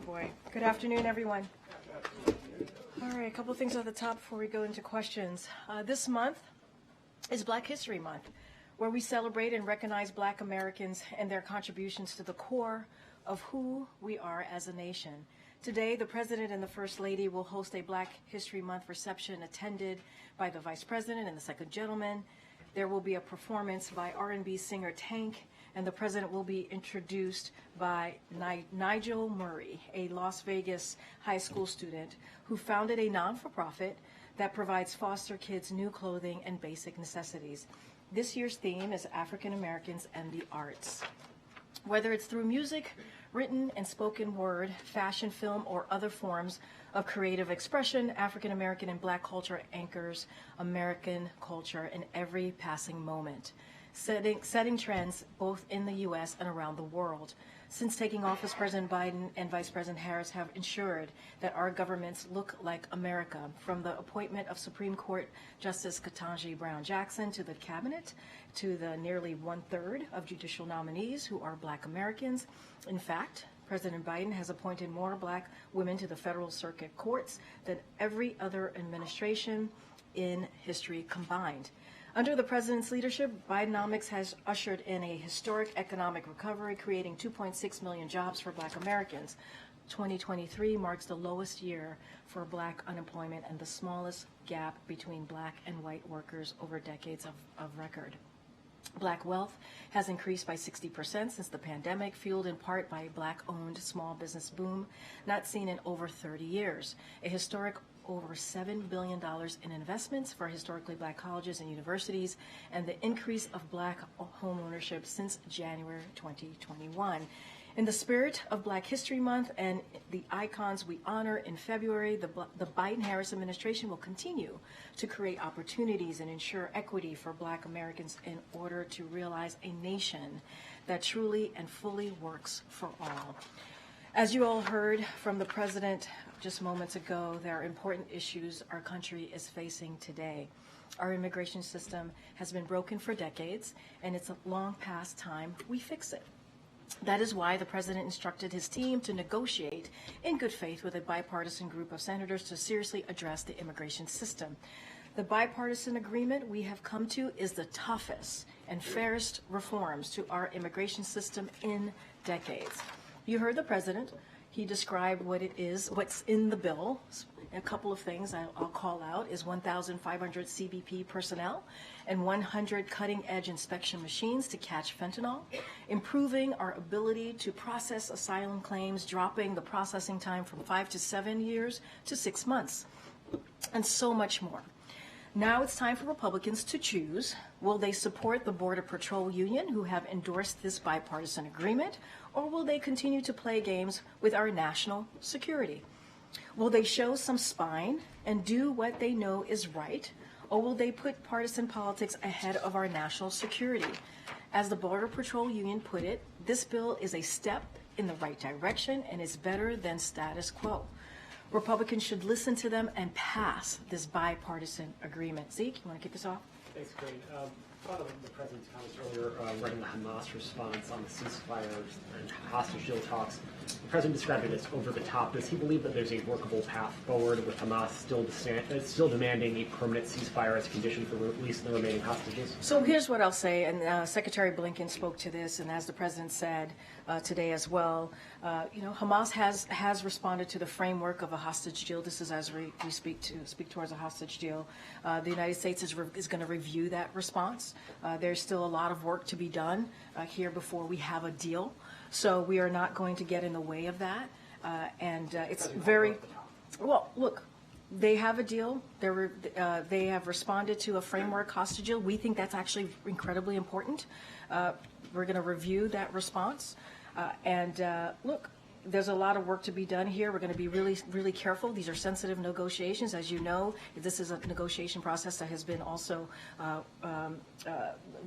boy. Good afternoon, everyone. All right, a couple of things at the top before we go into questions. This month is Black History Month, where we celebrate and recognize Black Americans and their contributions to the core of who we are as a nation. Today, the President and the First Lady will host a Black History Month reception attended by the Vice President and the Second Gentleman. There will be a performance by R&B singer Tank, and the President will be introduced by Nigel Murray, a Las Vegas high school student who founded a non-for-profit that provides foster kids new clothing and basic necessities. This year's theme is African Americans and the Arts. Whether it's through music, written and spoken word, fashion, film, or other forms of creative expression, African American and Black culture anchors American culture in every passing moment, setting trends both in the U.S. and around the world. Since taking office, President Biden and Vice President Harris have ensured that our governments look like America, from the appointment of Supreme Court Justice Ketanji Brown Jackson to the cabinet, to the nearly one-third of judicial nominees who are Black Americans. In fact, President Biden has appointed more Black women to the federal circuit courts than every other administration in history combined. Under the President's leadership, Bidenomics has ushered in a historic economic recovery, creating 2.6 million jobs for Black Americans. 2023 marks the lowest year for Black unemployment and the smallest gap between Black and white workers over decades of record. Black wealth has increased by 60% since the pandemic, fueled in part by a Black-owned small business boom not seen in over 30 years. A historic over $7 billion in investments for historically Black colleges and universities, and the increase of Black home ownership since January 2021. In the spirit of Black History Month and the icons we honor in February, the Biden-Harris administration will continue to create opportunities and ensure equity for Black Americans in order to realize a nation that truly and fully works for all. As you all heard from the President just moments ago, there are important issues our country is facing today. Our immigration system has been broken for decades, and it's long past time we fix it. That is why the President instructed his team to negotiate in good faith with a bipartisan group of senators to seriously address the immigration system. The bipartisan agreement we have come to is the toughest and fairest reforms to our immigration system in decades. You heard the President. He described what it is, what's in the bill. A couple of things I'll call out is 1,500 CBP personnel and 100 cutting-edge inspection machines to catch fentanyl, improving our ability to process asylum claims, dropping the processing time from 5 to 7 years to 6 months, and so much more. Now it's time for Republicans to choose. Will they support the Border Patrol Union, who have endorsed this bipartisan agreement, or will they continue to play games with our national security? Will they show some spine and do what they know is right, or will they put partisan politics ahead of our national security? As the Border Patrol Union put it, this bill is a step in the right direction and is better than status quo. Republicans should listen to them and pass this bipartisan agreement. Zeke, you want to kick this off? Thanks, Karine. Thought of the President's comments earlier regarding the Hamas response on the ceasefires and hostage deal talks. The President described it as over the top. Does he believe that there's a workable path forward with Hamas still demanding a permanent ceasefire as a condition for release of the remaining hostages? So here's what I'll say, and Secretary Blinken spoke to this, and as the President said today as well, Hamas has responded to the framework of a hostage deal. This is as we speak towards a hostage deal. The United States is going to review that response. There's still a lot of work to be done here before we have a deal. So we are not going to get in the way of that. It's very, well, look, they have a deal. They have responded to a framework hostage deal. We think that's actually incredibly important. We're going to review that response. Look, there's a lot of work to be done here. We're going to be really, really careful. These are sensitive negotiations. As you know, this is a negotiation process that has been also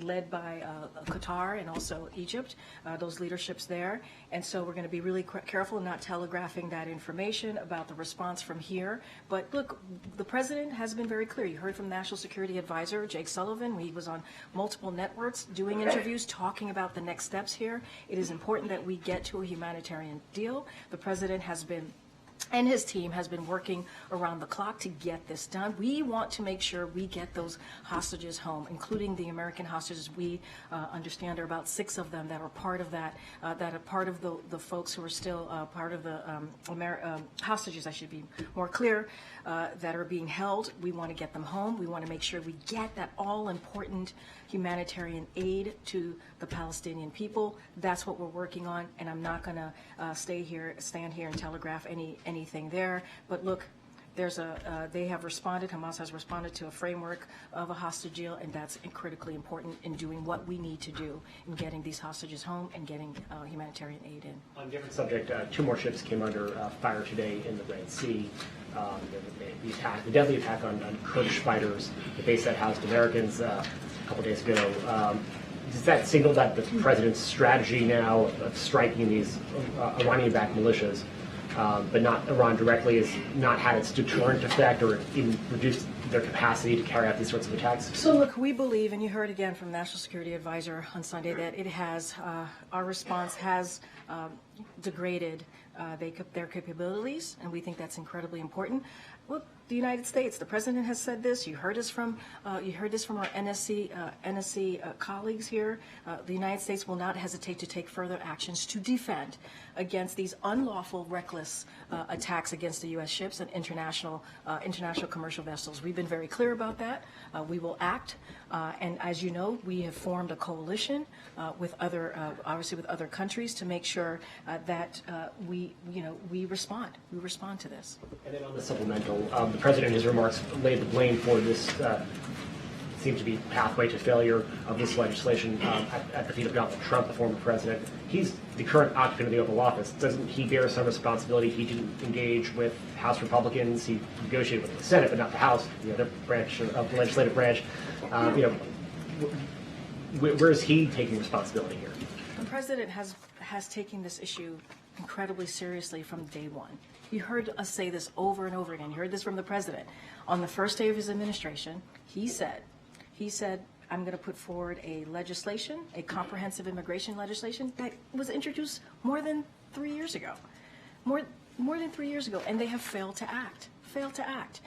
led by Qatar and also Egypt, those leaderships there. And so we're going to be really careful in not telegraphing that information about the response from here. But look, the President has been very clear. You heard from National Security Advisor Jake Sullivan. He was on multiple networks doing interviews, talking about the next steps here. It is important that we get to a humanitarian deal. deal. The president has been and his team has been working around the clock to get this done. We want to make sure we get those hostages home, including the American hostages. We understand there are about 6 of them that are part of that, that are part of the folks who are still part of the hostages, I should be more clear, that are being held. We want to get them home. We want to make sure we get that all-important humanitarian aid to the Palestinian people. That's what we're working on, and I'm not going to stand here and telegraph anything there. But look, they have responded, Hamas has responded to a framework of a hostage deal, and that's critically important in doing what we need to do in getting these hostages home and getting humanitarian aid in. On a different subject, 2 more ships came under fire today in the Red Sea. The deadly attack on Kurdish fighters, the base that housed Americans a couple days ago. Does that signal that the president's strategy now of striking these Iranian-backed militias, but not Iran directly, has not had its deterrent effect or even reduced their capacity to carry out these sorts of attacks? So look, we believe, and you heard again from the National Security Advisor on Sunday, that it has, our response has degraded their capabilities, and we think that's incredibly important. Look, the United States, the president has said this. You heard this from our NSC colleagues here. The United States will not hesitate to take further actions to defend against these unlawful, reckless attacks against the U.S. ships and international commercial vessels. We've been very clear about that. We will act, and as you know, we have formed a coalition with other, obviously, with other countries to make sure that we respond. We respond to this. And then on the supplemental, the president in his remarks laid the blame for this seems to be pathway to failure of this legislation at the feet of Donald Trump, the former president. He's the current occupant of the Oval Office. Doesn't he bear some responsibility? He didn't engage with House Republicans. He negotiated with the Senate, but not the House, the other branch of the legislative branch. Where is he taking responsibility here? The president has taken this issue incredibly seriously from day one. You heard us say this over and over again. You heard this from the president. On the first day of his administration, he said, I'm going to put forward a legislation, a comprehensive immigration legislation that was introduced more than 3 years ago. More than 3 years ago, and they have failed to act.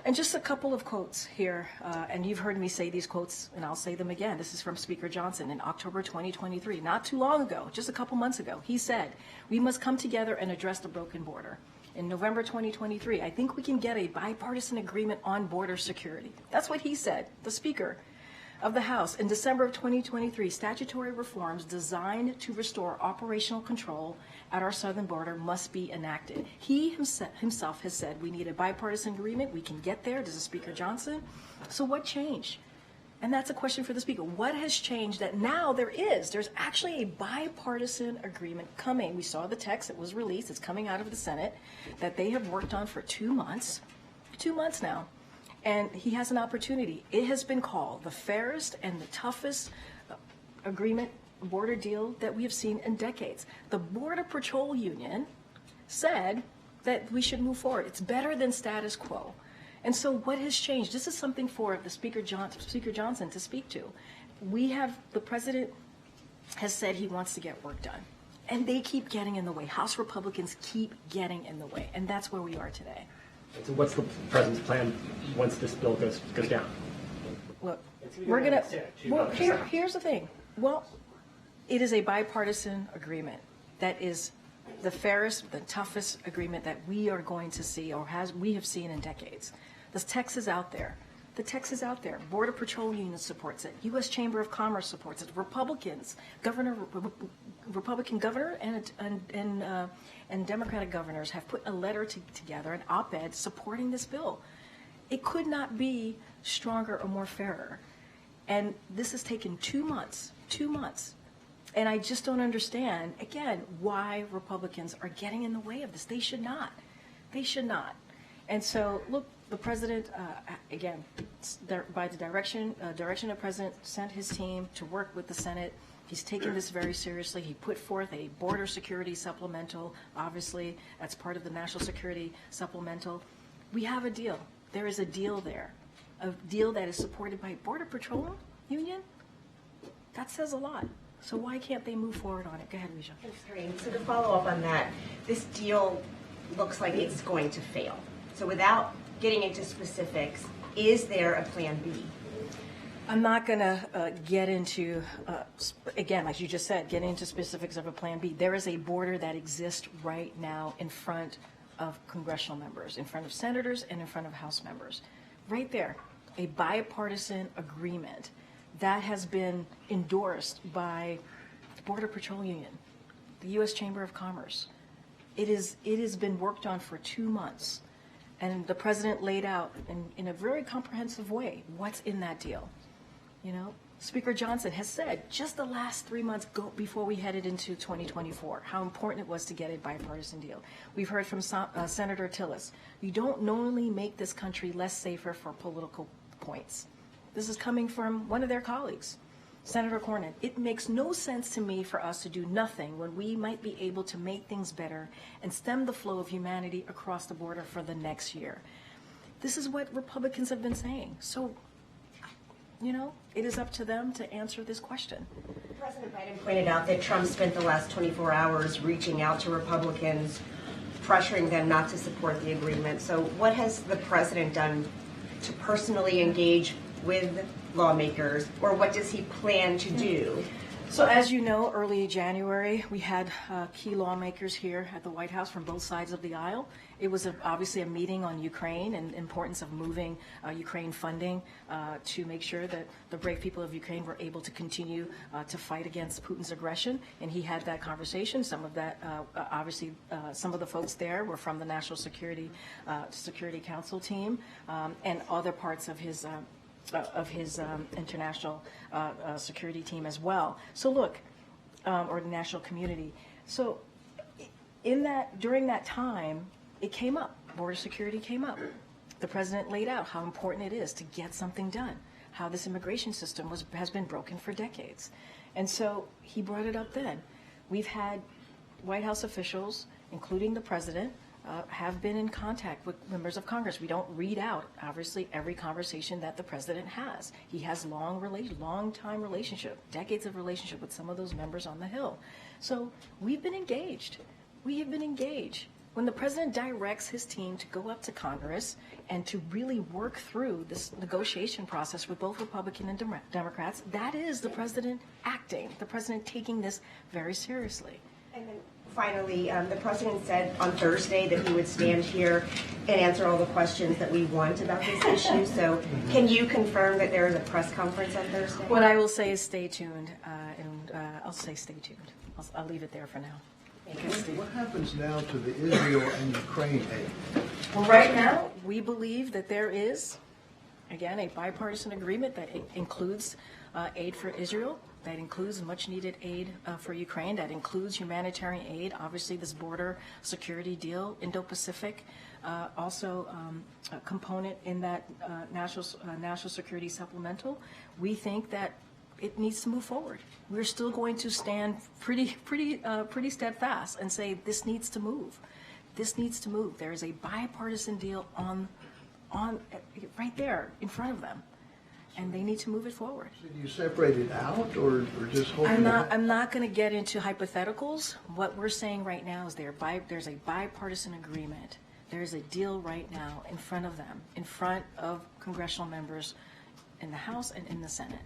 And just a couple of quotes here, and you've heard me say these quotes, and I'll say them again. This is from Speaker Johnson in October 2023, not too long ago, just a couple months ago. He said, "We must come together and address the broken border." In November 2023, I think we can get a bipartisan agreement on border security. That's what he said, the Speaker of the House. In December of 2023, statutory reforms designed to restore operational control at our southern border must be enacted. He himself has said we need a bipartisan agreement. We can get there. This is Speaker Johnson. So what changed? And that's a question for the Speaker. What has changed that now there's actually a bipartisan agreement coming? We saw the text that was released. It's coming out of the Senate that they have worked on for 2 months. 2 months now. And he has an opportunity. It has been called the fairest and the toughest agreement, border deal that we have seen in decades. The Border Patrol Union said that we should move forward. It's better than status quo. And so what has changed? This is something for the Speaker Johnson to speak to. The president has said he wants to get work done. And they keep getting in the way. House Republicans keep getting in the way. And that's where we are today. So what's the president's plan once this bill goes down? Look, here's the thing. Well, it is a bipartisan agreement that is the fairest, the toughest agreement that we are going to see we have seen in decades. The text is out there. The text is out there. Border Patrol Union supports it. U.S. Chamber of Commerce supports it. Republican governor and Democratic governors have put a letter together, an op-ed supporting this bill. It could not be stronger or more fairer. And this has taken 2 months. 2 months. And I just don't understand, again, why Republicans are getting in the way of this. They should not. They should not. And so, look, the president, again, by the direction of President, sent his team to work with the Senate. He's taken this very seriously. He put forth a border security supplemental. Obviously, that's part of the national security supplemental. We have a deal. There is a deal there, a deal that is supported by Border Patrol Union. That says a lot. So why can't they move forward on it? Go ahead, Risha. Thanks, Karine. So to follow up on that, this deal looks like it's going to fail. So without getting into specifics, is there a plan B? I'm not going to get into, again, as you just said, get into specifics of a plan B. There is a border that exists right now in front of congressional members, in front of senators, and in front of House members. Right there, a bipartisan agreement that has been endorsed by the Border Patrol Union, the U.S. Chamber of Commerce. It has been worked on for 2 months, and the president laid out in a very comprehensive way what's in that deal. You know, Speaker Johnson has said just the last 3 months before we headed into 2024 how important it was to get a bipartisan deal. We've heard from Senator Tillis. You don't normally make this country less safer for political points. This is coming from one of their colleagues, Senator Cornyn. It makes no sense to me for us to do nothing when we might be able to make things better and stem the flow of humanity across the border for the next year. This is what Republicans have been saying. So, you know, it is up to them to answer this question. President Biden pointed out that Trump spent the last 24 hours reaching out to Republicans, pressuring them not to support the agreement. So what has the president done to personally engage with lawmakers, or what does he plan to do? So as you know, early January, we had key lawmakers here at the White House from both sides of the aisle. It was obviously a meeting on Ukraine and the importance of moving Ukraine funding to make sure that the brave people of Ukraine were able to continue to fight against Putin's aggression. And he had that conversation. Some of that, obviously, some of the folks there were from the National Security Council team and other parts of his international security team as well. So look, or the national community. So during that time, it came up. Border security came up. The president laid out how important it is to get something done, how this immigration system has been broken for decades. And so he brought it up then. We've had White House officials, including the president, have been in contact with members of Congress. We don't read out, obviously, every conversation that the president has. He has long-time relationship, decades of relationship with some of those members on the Hill. So we've been engaged. We have been engaged. When the president directs his team to go up to Congress and to really work through this negotiation process with both Republican and Democrats, that is the president acting, the president taking this very seriously. And then finally, the president said on Thursday that he would stand here and answer all the questions that we want about this issue. So can you confirm that there is a press conference on Thursday? What I will say is stay tuned, and I'll say stay tuned. I'll leave it there for now. What happens now to the Israel and Ukraine aid? Well, right now, we believe that there is, again, a bipartisan agreement that includes aid for Israel, that includes much-needed aid for Ukraine, that includes humanitarian aid, obviously this border security deal, Indo-Pacific, also a component in that national security supplemental. We think that it needs to move forward. We're still going to stand pretty steadfast and say this needs to move. This needs to move. There is a bipartisan deal on right there in front of them, and they need to move it forward. So do you separate it out, or just hold it? I'm not going to get into hypotheticals. What we're saying right now is there's a bipartisan agreement. There's a deal right now in front of them, in front of congressional members in the House and in the Senate.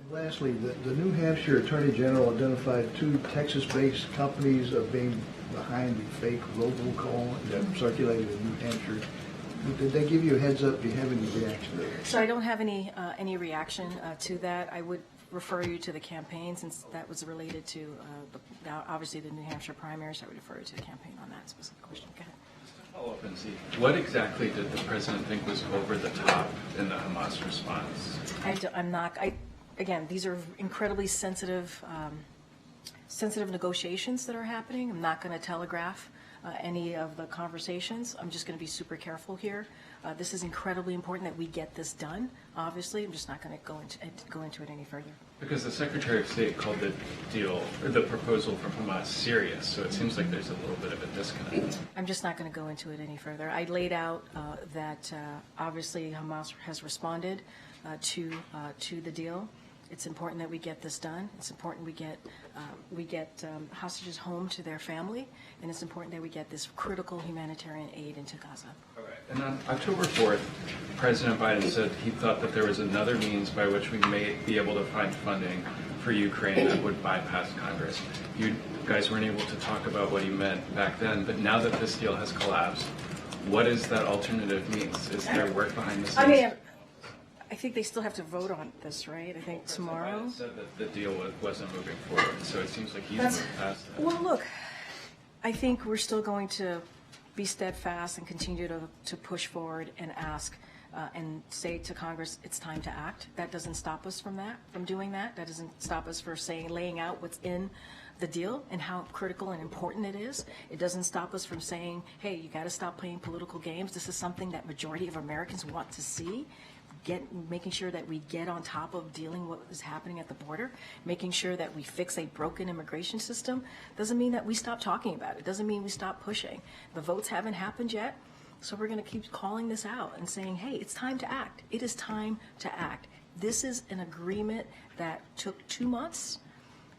And lastly, the New Hampshire Attorney General identified 2 Texas-based companies of being behind the fake robocall that circulated in New Hampshire. Did they give you a heads up? Do you have any reaction to that? So I don't have any reaction to that. I would refer you to the campaign, since that was related to obviously the New Hampshire primaries. I would refer you to the campaign on that specific question. Go ahead. Follow up and see, what exactly did the president think was over the top in the Hamas response? Again, these are incredibly sensitive negotiations that are happening. I'm not going to telegraph any of the conversations. I'm just going to be super careful here. This is incredibly important that we get this done. Obviously, I'm just not going to go into it any further. Because the Secretary of State called the deal, or the proposal from Hamas, serious, so it seems like there's a little bit of a disconnect. I'm just not going to go into it any further. I laid out that obviously Hamas has responded to the deal. It's important that we get this done. It's important we get hostages home to their family, and it's important that we get this critical humanitarian aid into Gaza. Okay. And on October 4th, President Biden said he thought that there was another means by which we may be able to find funding for Ukraine that would bypass Congress. You guys weren't able to talk about what he meant back then, but now that this deal has collapsed, what is that alternative means? Is there work behind the scenes? I mean, I think they still have to vote on this, right? I think tomorrow. Biden said that the deal wasn't moving forward, so it seems like he's moved past that. Well, look, I think we're still going to be steadfast and continue to push forward and ask and say to Congress, it's time to act. That doesn't stop us from doing that. That doesn't stop us from laying out what's in the deal and how critical and important it is. It doesn't stop us from saying, hey, you got to stop playing political games. This is something that majority of Americans want to see. Making sure that we get on top of dealing with what is happening at the border, making sure that we fix a broken immigration system, doesn't mean that we stop talking about it. Doesn't mean we stop pushing. The votes haven't happened yet, so we're going to keep calling this out and saying, hey, it's time to act. It is time to act. This is an agreement that took 2 months,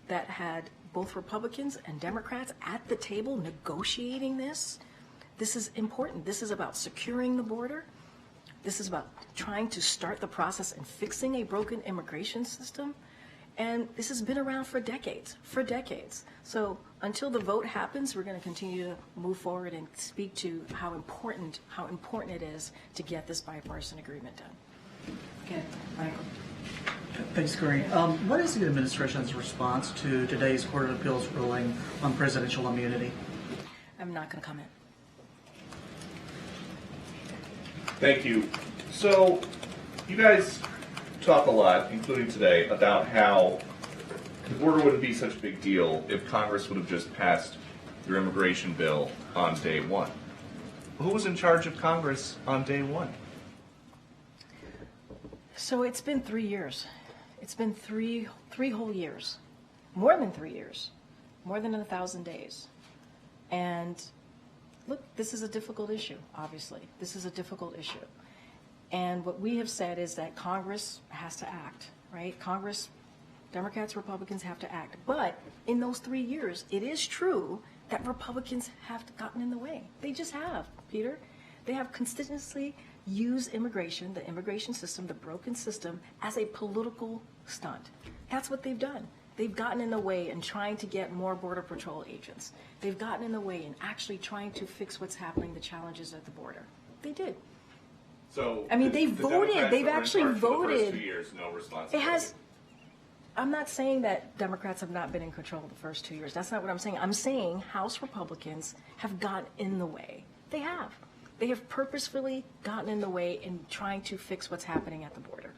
that had both Republicans and Democrats at the table negotiating this. This is important. This is about securing the border. This is about trying to start the process and fixing a broken immigration system. And this has been around for decades, So until the vote happens, we're going to continue to move forward and speak to how important it is to get this bipartisan agreement done. Okay, Michael. Thanks, Karine. What is the administration's response to today's Court of Appeals ruling on presidential immunity? I'm not going to comment. Thank you. So, you guys talk a lot, including today, about how the border wouldn't be such a big deal if Congress would have just passed your immigration bill on day one. Who was in charge of Congress on day one? So it's been 3 years. It's been three whole years, more than 3 years, more than 1,000 days. And look, this is a difficult issue, obviously. This is a difficult issue. And what we have said is that Congress has to act, right? Congress, Democrats, Republicans have to act. But in those 3 years, it is true that Republicans have gotten in the way. They just have, Peter. They have consistently used immigration, the immigration system, the broken system, as a political stunt. That's what they've done. They've gotten in the way in trying to get more Border Patrol agents. They've gotten in the way in actually trying to fix what's happening, the challenges at the border. They did. So, I mean, they the voted. Democrats They've that were in actually charge for the voted. first 2 years, no responsibility. It has. I'm not saying that Democrats have not been in control the first 2 years. That's not what I'm saying. I'm saying House Republicans have gotten in the way. They have. They have purposefully gotten in the way in trying to fix what's happening at the border.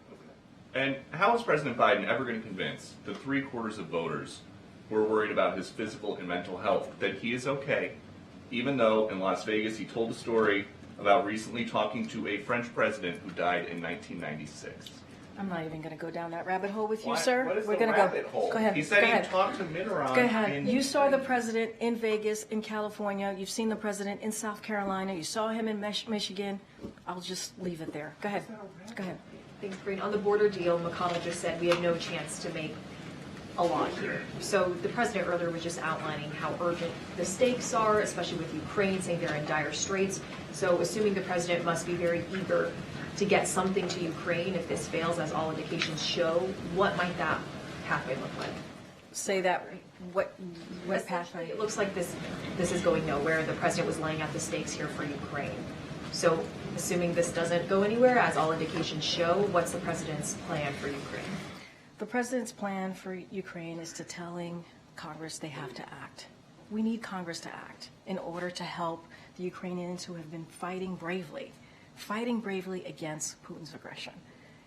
And how is President Biden ever going to convince the 3/4 of voters who are worried about his physical and mental health that he is okay, even though in Las Vegas he told a story about recently talking to a French president who died in 1996? I'm not even going to go down that rabbit hole with you, What? sir. What is We're the going to rabbit go. hole? Go ahead. He said go he ahead. talked to Mitterrand. Go ahead. in- You saw the president in Vegas, in California. You've seen the president in South Carolina. You saw him in Michigan. I'll just leave it there. Go ahead. Go ahead. Thanks, Karine. On the border deal, McConnell just said we had no chance to make a lot here. So the president earlier was just outlining how urgent the stakes are, especially with Ukraine, saying they're in dire straits. So assuming the president must be very eager to get something to Ukraine if this fails, as all indications show, what might that pathway look like? Say that. What pathway? It looks like this is going nowhere. The president was laying out the stakes here for Ukraine. So assuming this doesn't go anywhere, as all indications show, what's the president's plan for Ukraine? The president's plan for Ukraine is to telling Congress they have to act. We need Congress to act in order to help the Ukrainians who have been fighting bravely against Putin's aggression.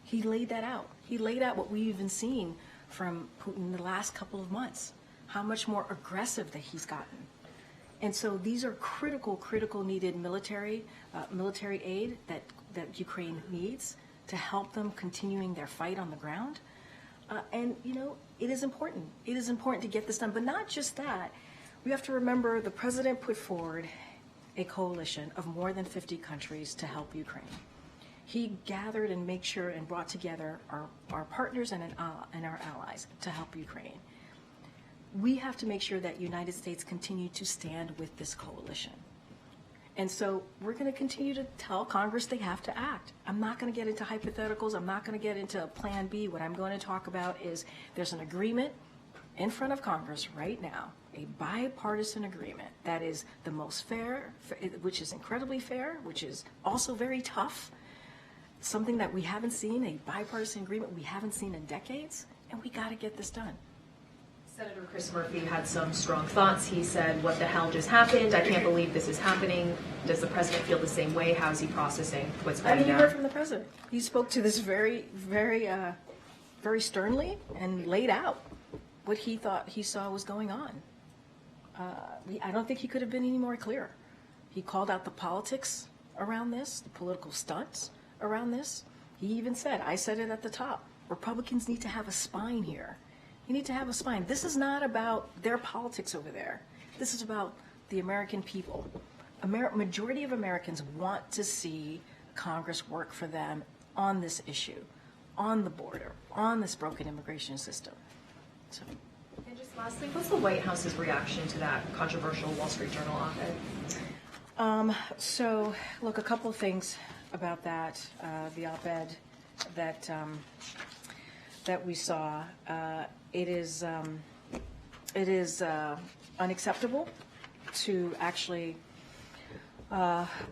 He laid that out. He laid out what we've been seeing from Putin the last couple of months, how much more aggressive that he's gotten. And so these are critical needed military aid that Ukraine needs to help them continuing their fight on the ground. And, you know, it is important. It is important to get this done. But not just that. We have to remember the president put forward a coalition of more than 50 countries to help Ukraine. He gathered and made sure and brought together our partners and our allies to help Ukraine. We have to make sure that United States continue to stand with this coalition. And so we're going to continue to tell Congress they have to act. I'm not going to get into hypotheticals. I'm not going to get into Plan B. What I'm going to talk about is there's an agreement in front of Congress right now, a bipartisan agreement that is the most fair, which is incredibly fair, which is also very tough, something that we haven't seen, a bipartisan agreement we haven't seen in decades, and we got to get this done. Senator Chris Murphy had some strong thoughts. He said, what the hell just happened? I can't believe this is happening. Does the president feel the same way? How is he processing what's going You down? heard from the president. He spoke to this very sternly and laid out what he thought he saw was going on. I don't think he could have been any more clear. He called out the politics around this, the political stunts around this. He even said, I said it at the top, Republicans need to have a spine here. You need to have a spine. This is not about their politics over there. This is about the American people. Majority of Americans want to see Congress work for them on this issue, on the border, on this broken immigration system. So. And just lastly, what's the White House's reaction to that controversial Wall Street Journal op-ed? So, look, a couple of things about that, the op-ed that we saw. It is unacceptable to actually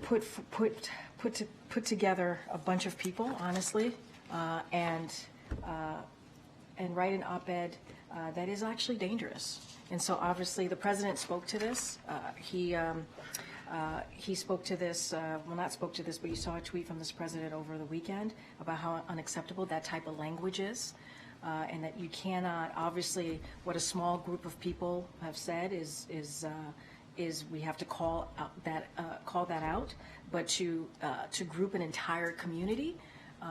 put together a bunch of people, honestly, and write an op-ed that is actually dangerous. And so, obviously, the president spoke to this. He spoke to this, well, not spoke to this, but you saw a tweet from this president over the weekend about how unacceptable that type of language is. And that you cannot, obviously, what a small group of people have said is we have to call that out, but to group an entire community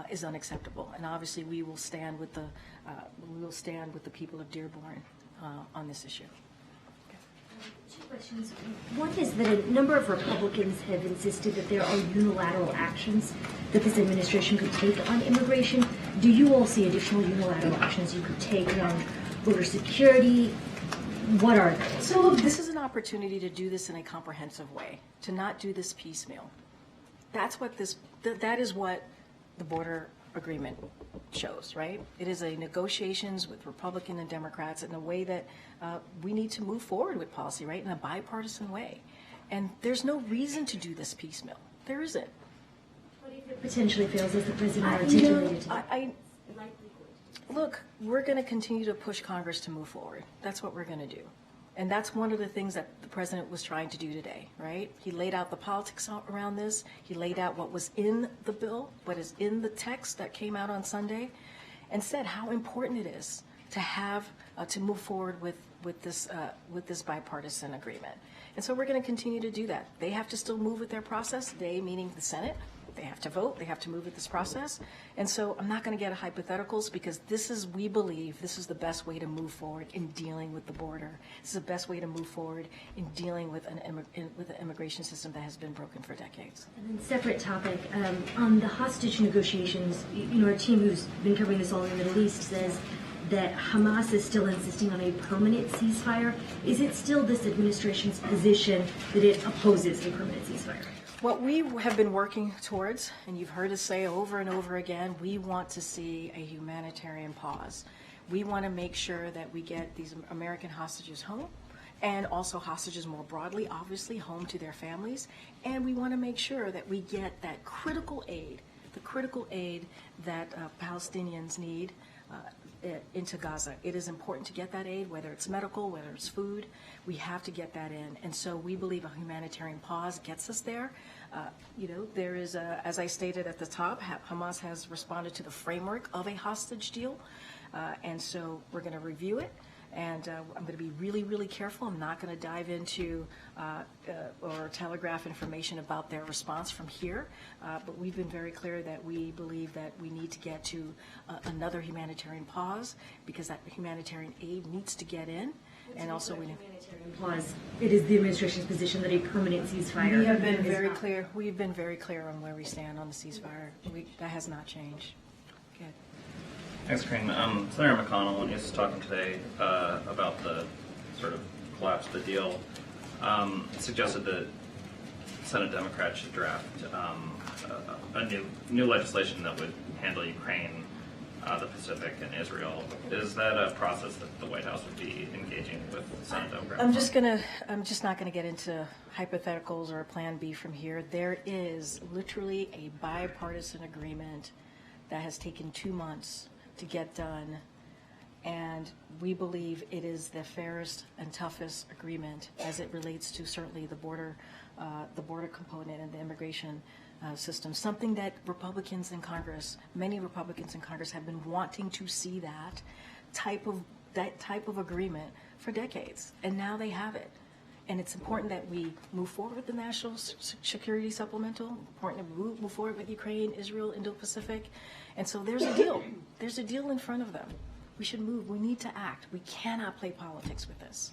is unacceptable. And obviously, we will stand with the people of Dearborn on this issue. Two questions. One is that a number of Republicans have insisted that there are unilateral actions that this administration could take on immigration. Do you all see additional unilateral actions you could take on border security? What are those? So look, this is an opportunity to do this in a comprehensive way, to not do this piecemeal. That is what the border agreement shows, right? It is a negotiations with Republican and Democrats in a way that we need to move forward with policy, right, in a bipartisan way. And there's no reason to do this piecemeal. There isn't. What if it potentially fails, as the president articulated today? Look, we're going to continue to push Congress to move forward. That's what we're going to do. And that's one of the things that the president was trying to do today, right? He laid out the politics around this. He laid out what was in the bill, what is in the text that came out on Sunday, and said how important it is to have to move forward with this bipartisan agreement. And so we're going to continue to do that. They have to still move with their process. They, meaning the Senate. They have to vote. They have to move with this process. And so I'm not going to get hypotheticals because we believe this is the best way to move forward in dealing with the border. This is the best way to move forward in dealing with an immigration system that has been broken for decades. And then separate topic, on the hostage negotiations, our team who's been covering this all in the Middle East says that Hamas is still insisting on a permanent ceasefire. Is it still this administration's position that it opposes a permanent ceasefire? What we have been working towards, and you've heard us say over and over again, we want to see a humanitarian pause. We want to make sure that we get these American hostages home, and also hostages more broadly, obviously, home to their families. And we want to make sure that we get that critical aid, the critical aid that Palestinians need into Gaza. It is important to get that aid, whether it's medical, whether it's food. We have to get that in. And so we believe a humanitarian pause gets us there. There is, as I stated at the top, Hamas has responded to the framework of a hostage deal. And so we're going to review it. And I'm going to be really, really careful. I'm not going to dive into or telegraph information about their response from here. But we've been very clear that we believe that we need to get to another humanitarian pause because that humanitarian aid needs to get in. And also we Pause. It is the administration's position that a permanent ceasefire. We have been is very not- clear. We've been very clear on where we stand on the ceasefire. That has not changed. Good. Thanks, Karine. Senator McConnell, when he was talking today about the sort of collapse of the deal, suggested that Senate Democrats should draft a new legislation that would handle Ukraine, the Pacific, and Israel. Is that a process that the White House would be engaging with Senate Democrats? I'm just not gonna get into hypotheticals or a plan B from here. There is literally a bipartisan agreement that has taken 2 months to get done, and we believe it is the fairest and toughest agreement as it relates to certainly the border component and the immigration system. Something that Republicans in Congress, many Republicans in Congress, have been wanting to see that type of agreement for decades, and now they have it. And it's important that we move forward with the national security supplemental. Important that we move forward with Ukraine, Israel, Indo-Pacific, and so there's a deal. There's a deal in front of them. We should move. We need to act. We cannot play politics with this.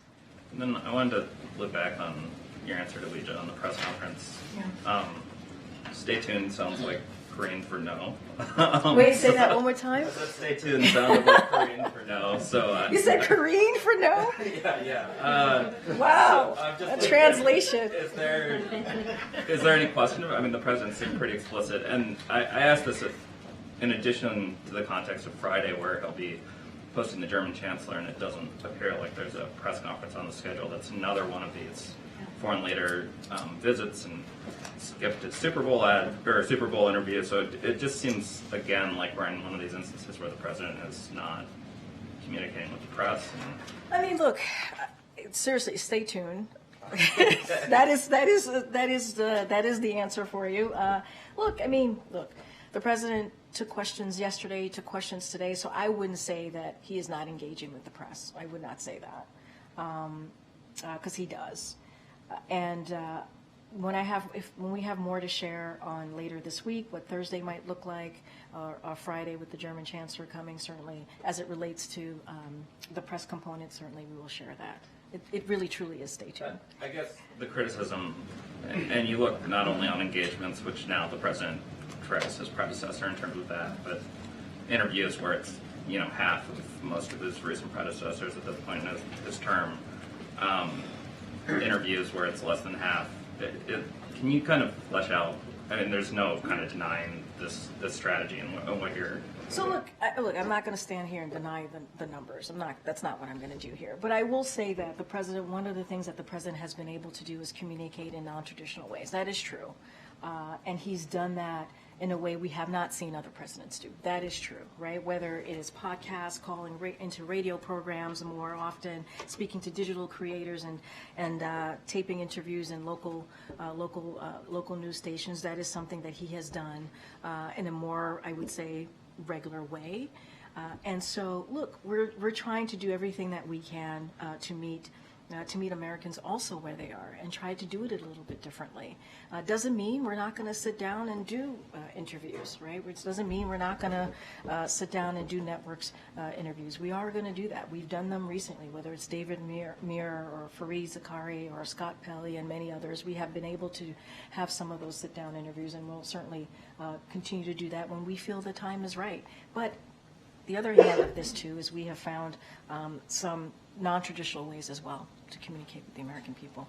And then I wanted to look back on your answer to Ouija on the press conference. Yeah. Stay tuned sounds like Karine for no. Wait, say that one more time. I said stay tuned sounded like Karine for no. So You said Karine for no? yeah. Wow, So a translation. Is there any question? I mean, the president seemed pretty explicit, and I asked this in addition to the context of Friday, where he'll be posting the German chancellor, and it doesn't appear like there's a press conference on the schedule. That's another one of these foreign leader visits and skipped his Super Bowl interview. So it just seems again like we're in one of these instances where the president is not communicating with the press. I mean, look, seriously, stay tuned. that is the answer for you. Look, the president took questions yesterday, took questions today, so I wouldn't say that he is not engaging with the press. I would not say that, because he does. And when we have more to share on later this week, what Thursday might look like, or Friday with the German chancellor coming, certainly as it relates to the press component, certainly we will share that. It really truly is stay tuned. I guess the criticism, and you look not only on engagements, which now the president corrects his predecessor in terms of that, but interviews where it's half of most of his recent predecessors at this point in his term. Interviews where it's less than half. Can you kind of flesh out? I mean, there's no kind of denying this strategy and what you're. So look, I'm not going to stand here and deny the numbers. That's not what I'm going to do here. But I will say that the president, one of the things that the president has been able to do is communicate in non-traditional ways. That is true, and he's done that in a way we have not seen other presidents do. That is true, right? Whether it is podcasts, calling into radio programs more often, speaking to digital creators, and taping interviews in local news stations. That is something that he has done in a more, I would say, regular way. And so, look, we're trying to do everything that we can to meet Americans also where they are, and try to do it a little bit differently. Doesn't mean we're not going to sit down and do interviews, right? Which doesn't mean we're not going to sit down and do networks interviews. We are going to do that. We've done them recently, whether it's David Muir or Fareed Zakari or Scott Pelley and many others. We have been able to have some of those sit-down interviews, and we'll certainly continue to do that when we feel the time is right. But the other hand of this, too, is we have found some non-traditional ways as well to communicate with the American people.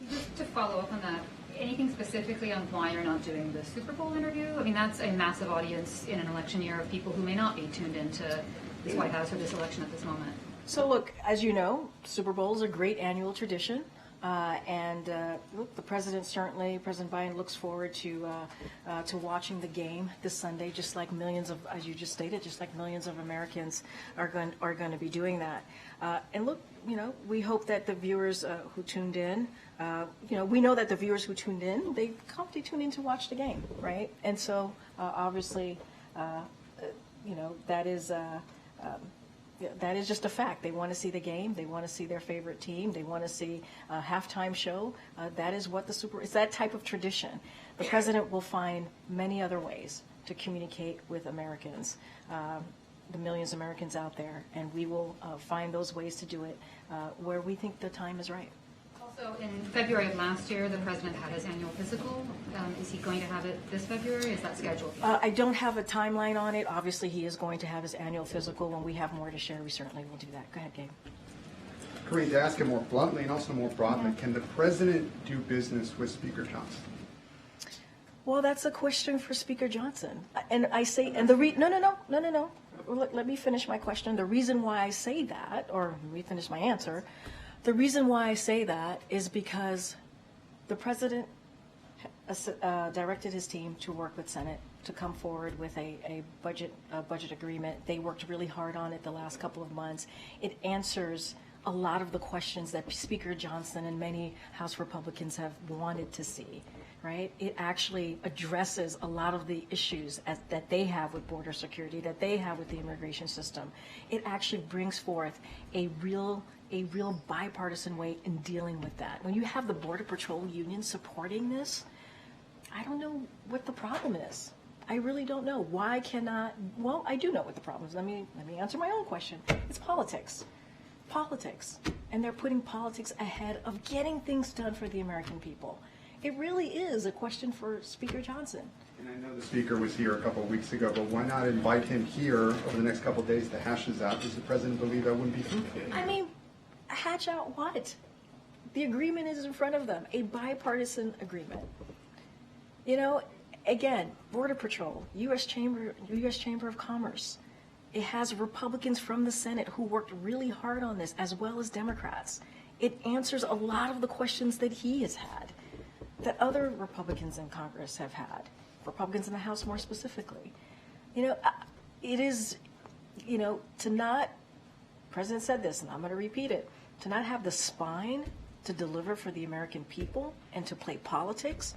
Just to follow up on that, anything specifically on why you're not doing the Super Bowl interview? I mean, that's a massive audience in an election year of people who may not be tuned into this White House or this election at this moment. So look, as you know, Super Bowl is a great annual tradition. Look, the president Biden looks forward to watching the game this Sunday, just like millions of, as you just stated, just like millions of Americans are going to be doing that. And look, we hope that the viewers who tuned in, we know that the viewers who tuned in, they tuned in to watch the game, right? And so obviously, that is. That is just a fact. They want to see the game. They want to see their favorite team. They want to see a halftime show. That is what it's that type of tradition. The president will find many other ways to communicate with Americans. the millions of Americans out there, and we will find those ways to do it where we think the time is right. Also, in February of last year, the president had his annual physical. Is he going to have it this February? Is that scheduled? I don't have a timeline on it. Obviously, he is going to have his annual physical. When we have more to share, we certainly will do that. Go ahead, Gabe. Karine, to ask it more bluntly and also more broadly, can the president do business with Speaker Johnson? Well, that's a question for Speaker Johnson. And I say, and no. Let me finish my question. The reason why I say that, or let me finish my answer. The reason why I say that is because the president directed his team to work with Senate to come forward with a budget agreement. They worked really hard on it the last couple of months. It answers a lot of the questions that Speaker Johnson and many House Republicans have wanted to see, right? It actually addresses a lot of the issues that they have with border security, that they have with the immigration system. It actually brings forth a real bipartisan way in dealing with that. When you have the Border Patrol Union supporting this, I don't know what the problem is. I really don't know. Why cannot, well, I do know what the problem is. Let me answer my own question. It's politics. Politics. And they're putting politics ahead of getting things done for the American people. It really is a question for Speaker Johnson. And I know the Speaker was here a couple of weeks ago, but why not invite him here over the next couple of days to hash this out? Does the president believe that wouldn't be fruitful? I mean, hatch out what? The agreement is in front of them, a bipartisan agreement. You know, again, Border Patrol, U.S. Chamber of Commerce. It has Republicans from the Senate who worked really hard on this, as well as Democrats. It answers a lot of the questions that he has had, that other Republicans in Congress have had, Republicans in the House more specifically. You know, it is, you know, to not, the President said this, and I'm going to repeat it, to not have the spine to deliver for the American people and to play politics.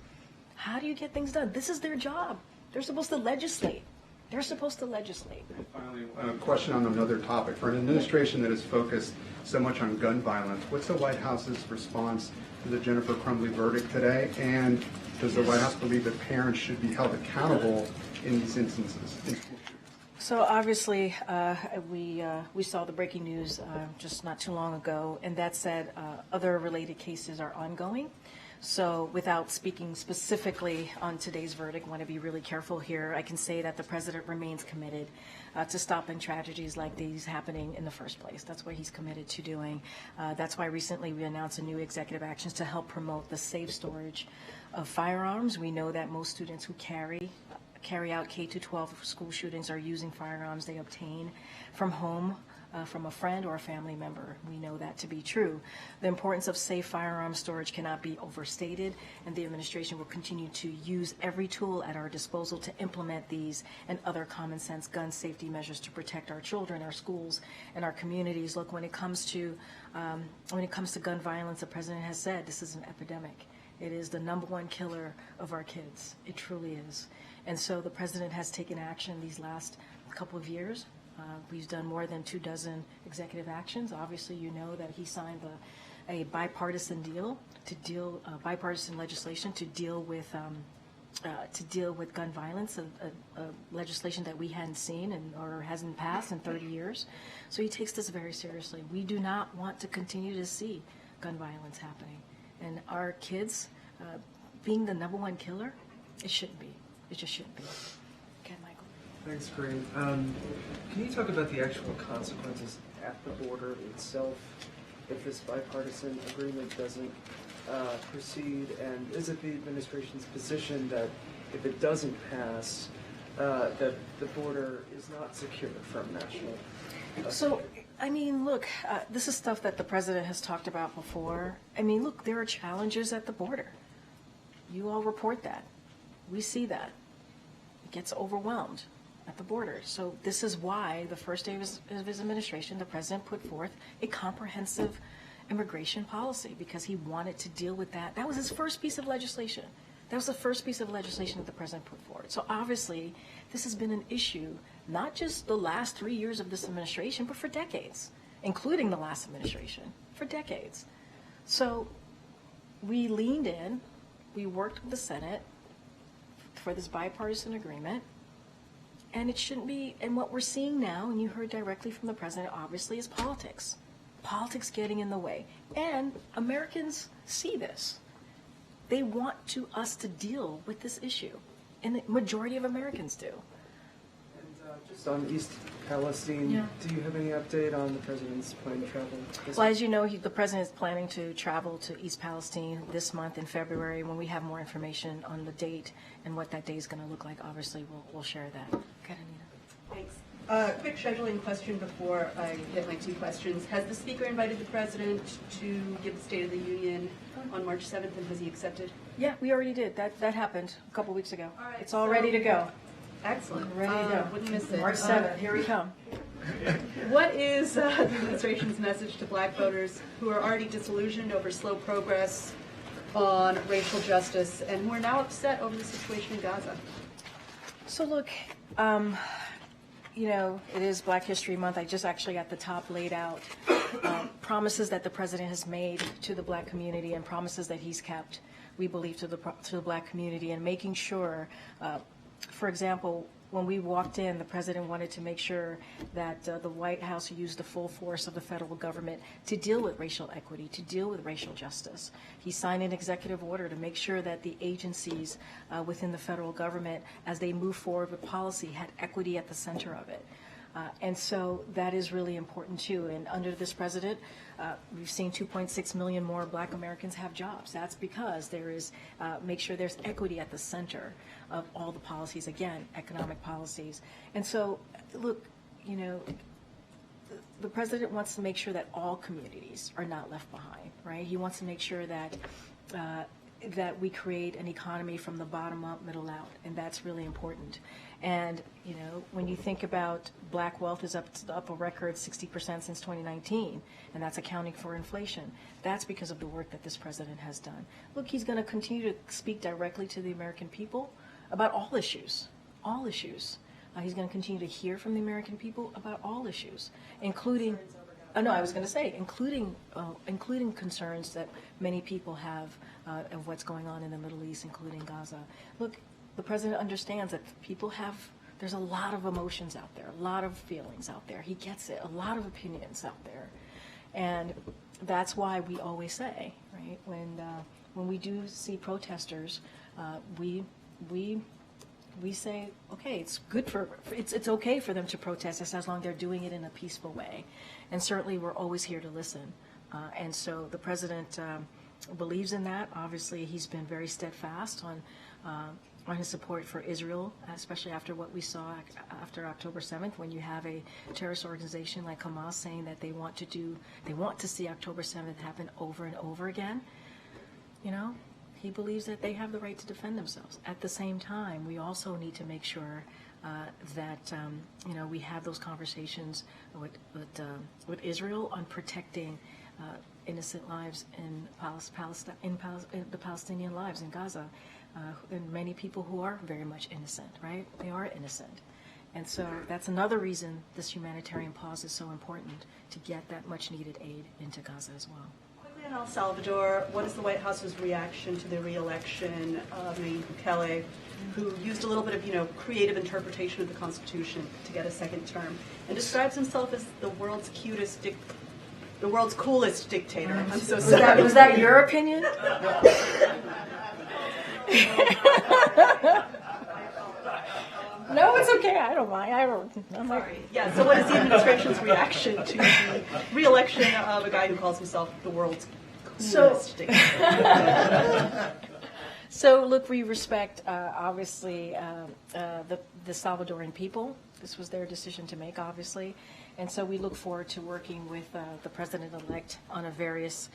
How do you get things done? This is their job. They're supposed to legislate. They're supposed to legislate. And finally, a question on another topic. For an administration that is focused so much on gun violence, what's the White House's response to the Jennifer Crumbley verdict today? And does the White House believe that parents should be held accountable in these instances? So obviously, we saw the breaking news just not too long ago, and that said, other related cases are ongoing. So without speaking specifically on today's verdict, I want to be really careful here. I can say that the president remains committed to stopping tragedies like these happening in the first place. That's what he's committed to doing. That's why recently we announced a new executive actions to help promote the safe storage of firearms. We know that most students who carry out K-12 school shootings are using firearms they obtain from home, from a friend or a family member. We know that to be true. The importance of safe firearm storage cannot be overstated, and the administration will continue to use every tool at our disposal to implement these and other common sense gun safety measures to protect our children, our schools, and our communities. Look, when it comes to gun violence, the president has said this is an epidemic. It is the #1 killer of our kids. It truly is. And so the president has taken action these last couple of years. We've done more than 24 executive actions. Obviously, you know that he signed a bipartisan bipartisan legislation to deal with gun violence, a legislation that we hadn't seen or hasn't passed in 30 years. So he takes this very seriously. We do not want to continue to see gun violence happening. And our kids being the #1 killer, it shouldn't be. It just shouldn't be. Okay, Michael. Thanks, Karine. Can you talk about the actual consequences at the border itself if this bipartisan agreement doesn't proceed? And is it the administration's position that if it doesn't pass, that the border is not secure from national? So, I mean, look, this is stuff that the president has talked about before. I mean, look, there are challenges at the border. You all report that. We see that. It gets overwhelmed at the border. So this is why the first day of his administration, the president put forth a comprehensive immigration policy because he wanted to deal with that. That was his first piece of legislation. That was the first piece of legislation that the president put forward. So obviously, this has been an issue, not just the last 3 years of this administration, but for decades, including the last administration, for decades. So we leaned in, we worked with the Senate for this bipartisan agreement, And it shouldn't be, and what we're seeing now, and you heard directly from the president, obviously, is politics. Politics getting in the way. And Americans see this. They want us to deal with this issue. And the majority of Americans do. And just on East Palestine, do you have any update on the president's plan to travel? Well, as you know, the president is planning to travel to East Palestine this month in February. When we have more information on the date and what that day is going to look like, obviously, we'll share that. Karine. Thanks. Quick scheduling question before I get my two questions. Has the Speaker invited the President to give the State of the Union on March 7th, and has he accepted? Yeah, we already did. That happened a couple weeks ago. All right, it's all ready to go. Excellent. Ready to go. Wouldn't miss it. March 7th, here we come. What is the administration's message to black voters who are already disillusioned over slow progress on racial justice and who are now upset over the situation in Gaza? So look, you know, it is Black History Month. I just actually at the top laid out promises that the president has made to the black community and promises that he's kept, we believe, to the black community, and making sure, for example, when we walked in, the president wanted to make sure that the White House used the full force of the federal government to deal with racial equity, to deal with racial justice. He signed an executive order to make sure that the agencies within the federal government, as they move forward with policy, had equity at the center of it. And so that is really important too. And under this president, we've seen 2.6 million more black Americans have jobs. That's because there is, make sure there's equity at the center of all the policies, again, economic policies. And so, look, you know, the president wants to make sure that all communities are not left behind, right? He wants to make sure that that we create an economy from the bottom up, middle out, and that's really important. And, you know, when you think about black wealth is up a record 60% since 2019, and that's accounting for inflation. That's because of the work that this president has done. Look, he's going to continue to speak directly to the American people about all issues, all issues. He's going to continue to hear from the American people about all issues, including, no, I was going to say, including concerns that many people have of what's going on in the Middle East, including Gaza. Look, the president understands that people have, there's a lot of emotions out there, a lot of feelings out there. He gets it, a lot of opinions out there. And that's why we always say, right, when we do see protesters, we say, okay, it's good it's okay for them to protest as long as they're doing it in a peaceful way. And certainly we're always here to listen. And so the president believes in that. Obviously, he's been very steadfast on his support for Israel, especially after what we saw after October 7th, when you have a terrorist organization like Hamas saying that they want to see October 7th happen over and over again. You know, he believes that they have the right to defend themselves. At the same time, we also need to make sure that you know, we have those conversations with Israel on protecting innocent lives in the Palestinian lives in Gaza, and many people who are very much innocent, right? They are innocent. And so that's another reason this humanitarian pause is so important, to get that much needed aid into Gaza as well. Quickly in El Salvador, what is the White House's reaction to the re-election of Nayib Bukele, who used a little bit of, you know, creative interpretation of the Constitution to get a second term, and describes himself as the world's coolest dictator? I'm so sorry. Was that your opinion? No, it's okay. I don't mind. I'm sorry. Yeah. So, what is the administration's reaction to the re-election of a guy who calls himself the world's coolest dictator? So, look, we respect obviously the Salvadoran people. This was their decision to make, obviously, and so we look forward to working with the president-elect on various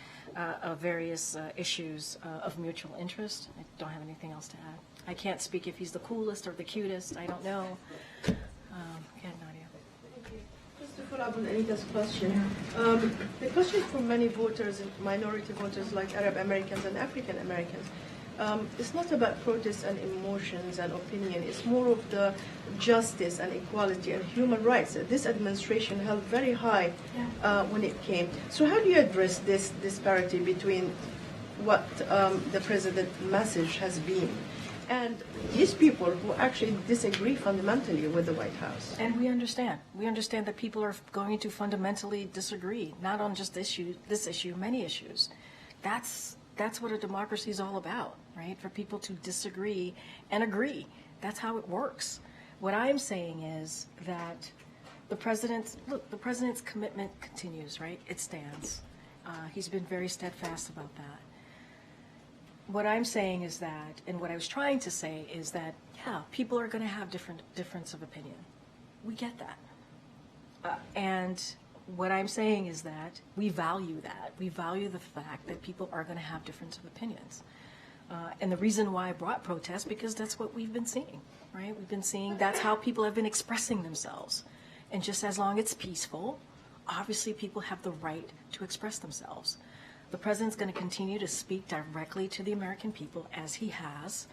issues of mutual interest. I don't have anything else to add. I can't speak if he's the coolest or the cutest. I don't know. Nadia. Thank you. Just to follow up on Anita's question, the question for many voters, minority voters like Arab Americans and African Americans, it's not about protests and emotions and opinion. It's more of the justice and equality and human rights that this administration held very high when it came. So how do you address this disparity between what the president's message has been and these people who actually disagree fundamentally with the White House. And we understand. We understand that people are going to fundamentally disagree, not on just this issue, many issues. That's what a democracy is all about, right? For people to disagree and agree. That's how it works. What I'm saying is that the president's commitment continues, right? It stands. He's been very steadfast about that. What I'm saying is that, and what I was trying to say is that, yeah, people are going to have difference of opinion. We get that. And what I'm saying is that we value that. We value the fact that people are going to have difference of opinions. And the reason why I brought protests, because that's what we've been seeing, right? We've been seeing that's how people have been expressing themselves. And just as long as it's peaceful, obviously people have the right to express themselves. The president's going to continue to speak directly to the American people, as he has,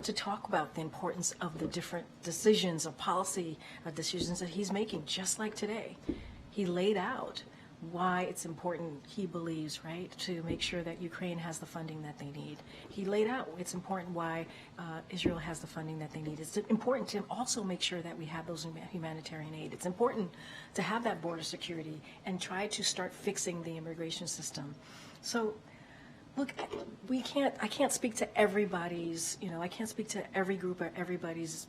to talk about the importance of the different decisions of policy decisions that he's making, just like today. He laid out why it's important, he believes, right, to make sure that Ukraine has the funding that they need. He laid out it's important why Israel has the funding that they need. It's important to also make sure that we have those humanitarian aid. It's important to have that border security and try to start fixing the immigration system. So, look, I can't speak to everybody's, I can't speak to every group or everybody's,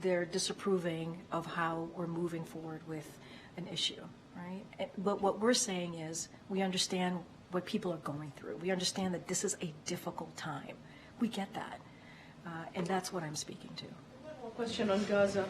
they're disapproving of how we're moving forward with an issue, right? But what we're saying is we understand what people are going through. We understand that this is a difficult time. We get that. And that's what I'm speaking to. One more question on Gaza.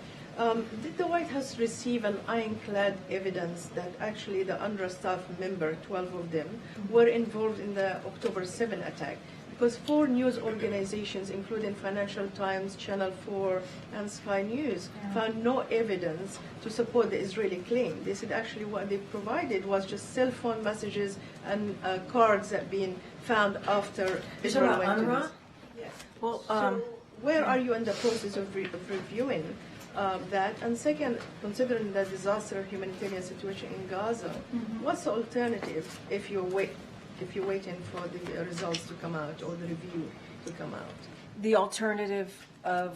Did the White House receive an ironclad evidence that actually the UNRWA staff member, 12 of them, were involved in the October 7 attack? Because 4 news organizations, including Financial Times, Channel 4, and Sky News, found no evidence to support the Israeli claim. They said actually what they provided was just cell phone messages and cards that been found after Israel went to this. Yes. Well, so where are you in the process of reviewing that? And second, considering the disaster humanitarian situation in Gaza, what's the alternative if you're waiting for the results to come out or the review to come out? The alternative of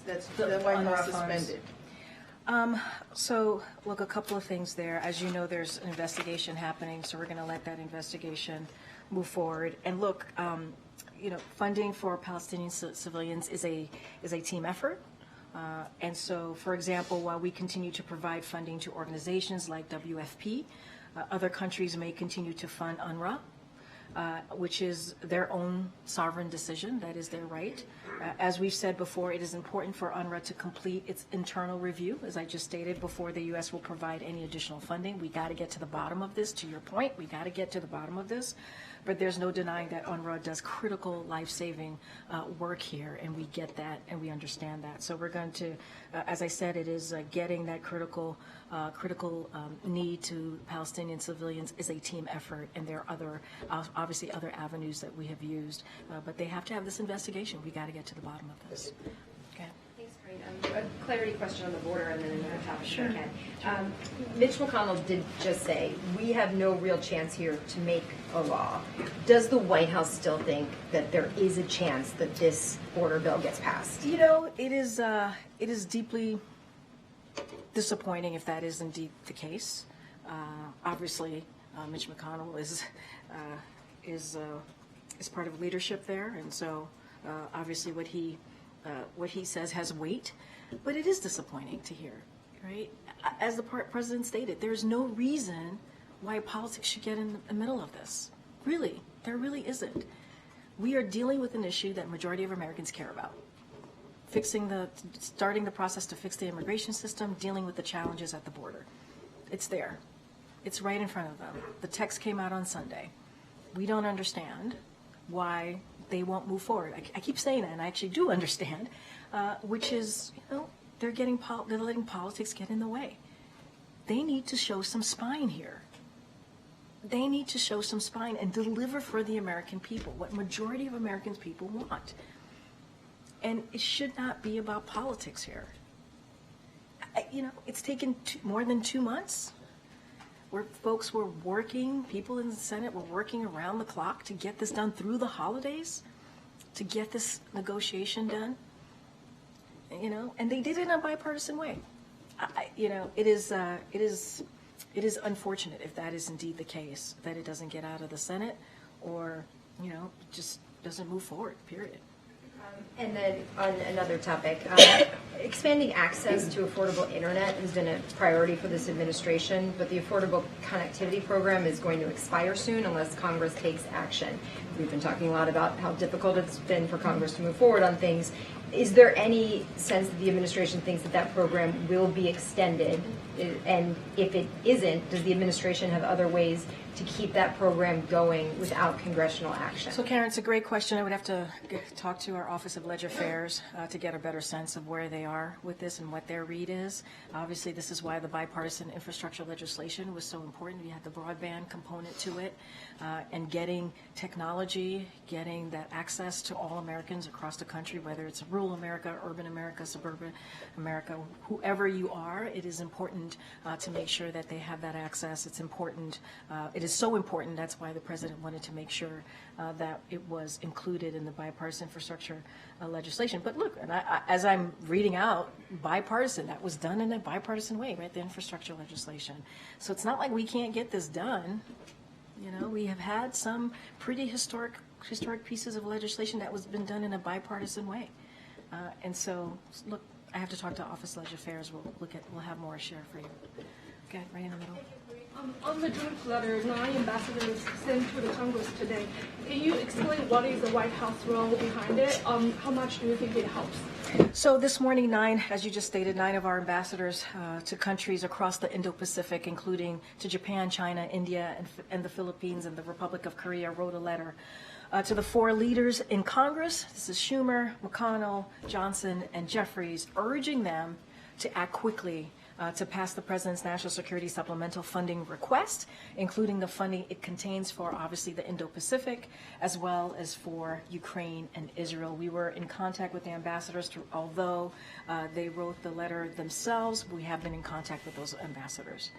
that's the White House suspended. So, look, a couple of things there. As you know, there's an investigation happening, so we're going to let that investigation move forward. And look, funding for Palestinian civilians is a team effort. And so, for example, while we continue to provide funding to organizations like WFP, other countries may continue to fund UNRWA, which is their own sovereign decision. That is their right. As we've said before, it is important for UNRWA to complete its internal review, as I just stated, before the U.S. will provide any additional funding. We got to get to the bottom of this. To your point, we got to get to the bottom of this. But there's no denying that UNRWA does critical life-saving work here, and we get that and we understand that. So we're going to, as I said, it is getting that critical need to Palestinian civilians is a team effort, and there are obviously other avenues that we have used, but they have to have this investigation. We got to get to the bottom of this. Okay. Thanks, Karine. A clarity question on the border and then another topic if I can. Mitch McConnell did just say, we have no real chance here to make a law. Does the White House still think that there is a chance that this border bill gets passed? It is deeply disappointing if that is indeed the case. Obviously, Mitch McConnell is part of leadership there, and so obviously what he says has weight. But it is disappointing to hear, right? As the president stated, there's no reason why politics should get in the middle of this. Really, there really isn't. We are dealing with an issue that majority of Americans care about. Starting the process to fix the immigration system, dealing with the challenges at the border. It's there. It's right in front of them. The text came out on Sunday. We don't understand why they won't move forward. I keep saying that, and I actually do understand, which is, they're letting politics get in the way. They need to show some spine here. They need to show some spine and deliver for the American people what majority of American people want. And it should not be about politics here. It's taken more than 2 months. where folks were working, people in the Senate were working around the clock to get this done through the holidays, to get this negotiation done, and they did it in a bipartisan way. It is unfortunate if that is indeed the case, that it doesn't get out of the Senate or, just doesn't move forward, period. And then on another topic, expanding access to affordable internet has been a priority for this administration, but the Affordable Connectivity Program is going to expire soon unless Congress takes action. We've been talking a lot about how difficult it's been for Congress to move forward on things. Is there any sense that the administration thinks that that program will be extended? And if it isn't, does the administration have other ways to keep that program going without congressional action? So, Karen, it's a great question. I would have to talk to our Office of Ledger Affairs to get a better sense of where they are with this and what their read is. Obviously, this is why the bipartisan infrastructure legislation was so important. We had the broadband component to it, and getting technology, getting that access to all Americans across the country, whether it's rural America, urban America, suburban America, whoever you are, it is important to make sure that they have that access. It's important. It is so important. That's why the president wanted to make sure that it was included in the bipartisan infrastructure legislation. But look, and as I'm reading out, bipartisan, that was done in a bipartisan way, right? The infrastructure legislation. So it's not like we can't get this done. We have had some pretty historic pieces of legislation that was been done in a bipartisan way. And so, look, I have to talk to Office of Ledger Affairs. We'll have more to share for you. Okay, right in the middle. On the joint letter, 9 ambassadors sent to the Congress today. Can you explain what is the White House role behind it? How much do you think it helps? So this morning, 9, as you just stated, 9 of our ambassadors to countries across the Indo-Pacific, including to Japan, China, India, and the Philippines, and the Republic of Korea, wrote a letter to the 4 leaders in Congress. This is Schumer, McConnell, Johnson, and Jeffries, urging them to act quickly to pass the President's National Security Supplemental Funding request, including the funding it contains for, obviously, the Indo-Pacific, as well as for Ukraine and Israel. We were in contact with the ambassadors, although they wrote the letter themselves. We have been in contact with those ambassadors.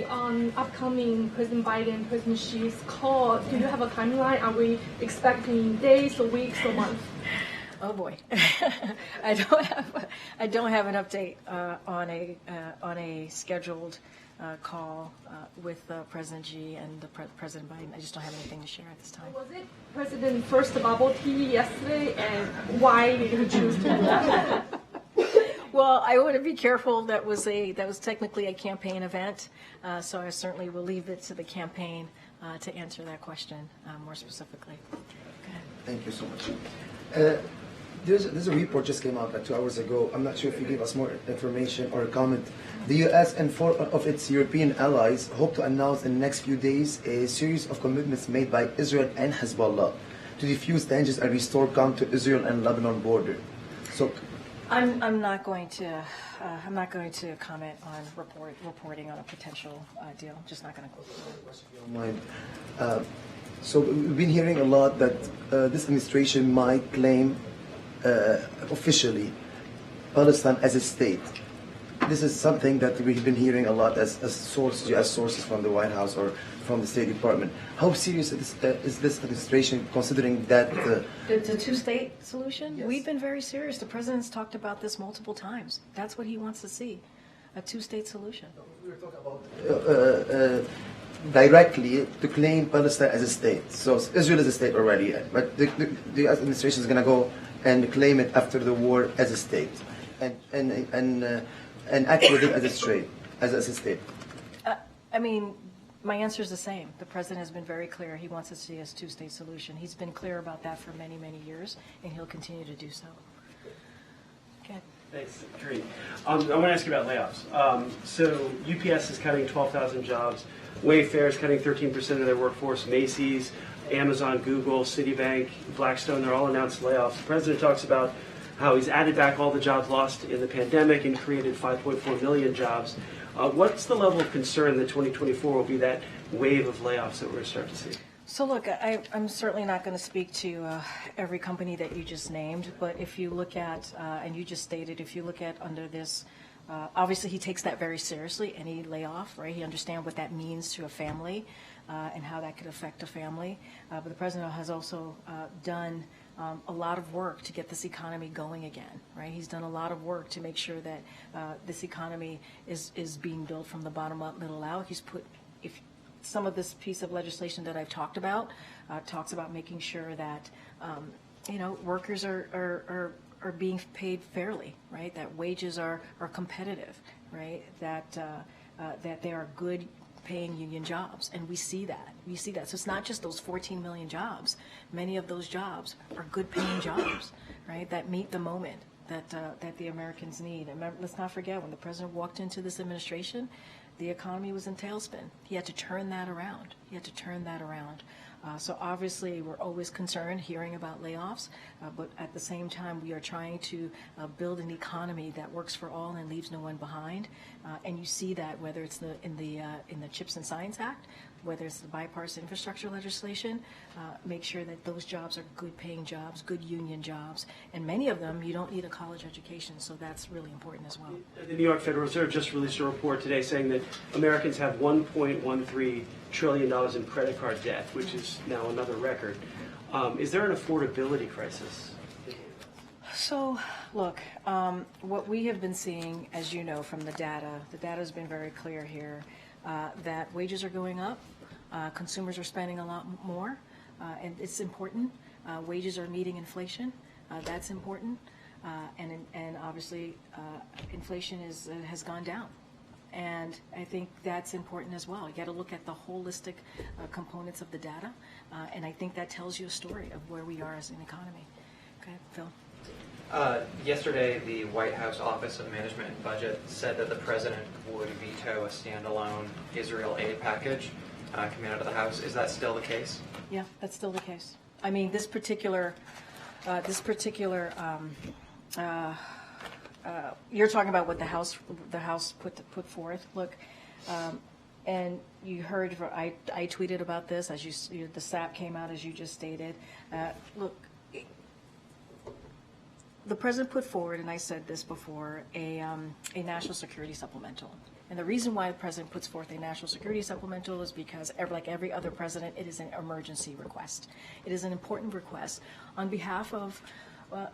On upcoming President Biden, President Xi's call, do you have a timeline? Are we expecting days or weeks or months? Oh boy, I don't have an update on a scheduled call with President Xi and President Biden. I just don't have anything to share at this time. Was it President's first bubble tea yesterday, and why did you choose to do that? Well, I want to be careful. That was technically a campaign event, so I certainly will leave it to the campaign to answer that question more specifically. Thank you so much. There's a report just came out 2 hours ago. I'm not sure if you give us more information or a comment. The U.S. and 4 of its European allies hope to announce in the next few days a series of commitments made by Israel and Hezbollah to defuse tensions and restore calm to Israel and Lebanon border. So, I'm not going to comment on reporting on a potential deal. I'm just not going to go through it. So we've been hearing a lot that this administration might claim officially Palestine as a state. This is something that we've been hearing a lot as sources from the White House or from the State Department. How serious is this administration considering that? The two-state solution? Yes. We've been very serious. The president's talked about this multiple times. That's what he wants to see, a two-state solution. We were talking about directly to claim Palestine as a state. So Israel is a state already, but the administration is going to go and claim it after the war as a state, and act with it as a state. I mean, my answer is the same. The president has been very clear. He wants to see a two-state solution. He's been clear about that for many, many years, and he'll continue to do so. Okay. Thanks, Karine. I want to ask you about layoffs. So UPS is cutting 12,000 jobs. Wayfair is cutting 13% of their workforce. Macy's, Amazon, Google, Citibank, Blackstone, they're all announced layoffs. The president talks about how he's added back all the jobs lost in the pandemic and created 5.4 million jobs. What's the level of concern that 2024 will be that wave of layoffs that we're going to start to see? So look, I'm certainly not going to speak to every company that you just named, but if you look at, and you just stated, if you look at under this Obviously, he takes that very seriously, any layoff, right? He understands what that means to a family and how that could affect a family. But the president has also done a lot of work to get this economy going again, right? He's done a lot of work to make sure that this economy is being built from the bottom up, middle out. He's put, if some of this piece of legislation that I've talked about talks about making sure that, workers are being paid fairly, right? That wages are competitive, right? That they are good paying union jobs, and we see that. So it's not just those 14 million jobs. Many of those jobs are good paying jobs, right? That meet the moment that the Americans need. And let's not forget, when the president walked into this administration, the economy was in tailspin. He had to turn that around. So obviously, we're always concerned hearing about layoffs, but at the same time, we are trying to build an economy that works for all and leaves no one behind. And you see that whether it's in the Chips and Science Act, whether it's the bipartisan infrastructure legislation, make sure that those jobs are good-paying jobs, good union jobs, and many of them you don't need a college education, so that's really important as well. The New York Federal Reserve just released a report today saying that Americans have $1.13 trillion in credit card debt, which is now another record. Is there an affordability crisis? So, look, what we have been seeing, as you know from the data has been very clear here, that wages are going up, consumers are spending a lot more, and it's important. Wages are meeting inflation, that's important, and obviously inflation has gone down. And I think that's important as well. You got to look at the holistic components of the data, and I think that tells you a story of where we are as an economy. Okay, Phil? Yesterday, the White House Office of Management and Budget said that the president would veto a standalone Israel aid package coming out of the House. Is that still the case? Yeah, that's still the case. I mean, this particular you're talking about what the House put forth. Look, and you heard, I tweeted about this as the SAP came out as you just stated. Look, the president put forward, and I said this before, a national security supplemental. And the reason why the president puts forth a national security supplemental is because, like every other president, it is an emergency request. It is an important request on behalf of